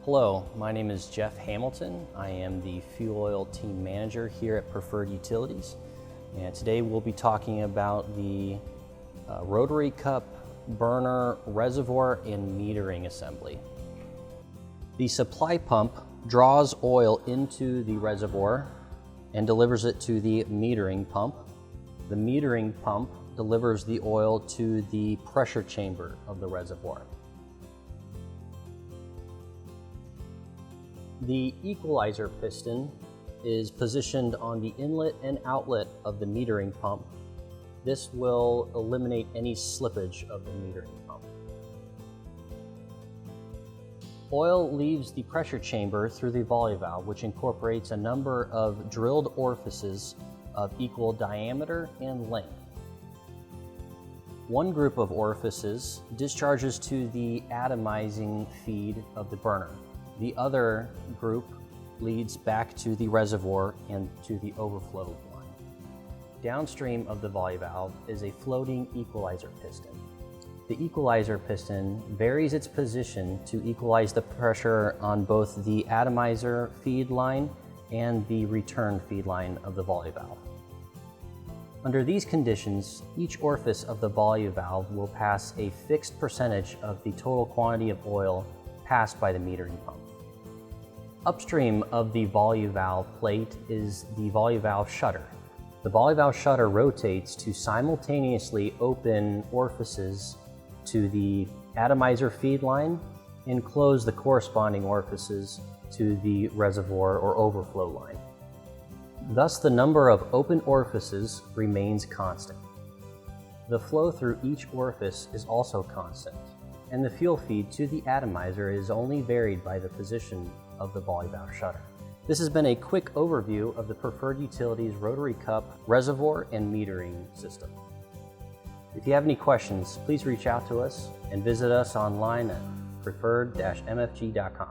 Hello, my name is Jeff Hamilton. I am the fuel oil team manager here at Preferred Utilities. And today we'll be talking about the Rotary Cup Burner reservoir and metering assembly. The supply pump draws oil into the reservoir and delivers it to the metering pump. The metering pump delivers the oil to the pressure chamber of the reservoir. The equalizer piston is positioned on the inlet and outlet of the metering pump. This will eliminate any slippage of the metering pump. Oil leaves the pressure chamber through the volley valve, which incorporates a number of drilled orifices of equal diameter and length. One group of orifices discharges to the atomizing feed of the burner. The other group leads back to the reservoir and to the overflow line. Downstream of the volley valve is a floating equalizer piston. The equalizer piston varies its position to equalize the pressure on both the atomizer feed line and the return feed line of the volley valve. Under these conditions, each orifice of the volley valve will pass a fixed percentage of the total quantity of oil passed by the metering pump. Upstream of the volley valve plate is the volley valve shutter. The volley valve shutter rotates to simultaneously open orifices to the atomizer feed line and close the corresponding orifices to the reservoir or overflow line. Thus, the number of open orifices remains constant. The flow through each orifice is also constant, and the fuel feed to the atomizer is only varied by the position of the volley valve shutter. This has been a quick overview of the Preferred Utilities Rotary Cup reservoir and metering system. If you have any questions, please reach out to us and visit us online at preferred-mfg.com.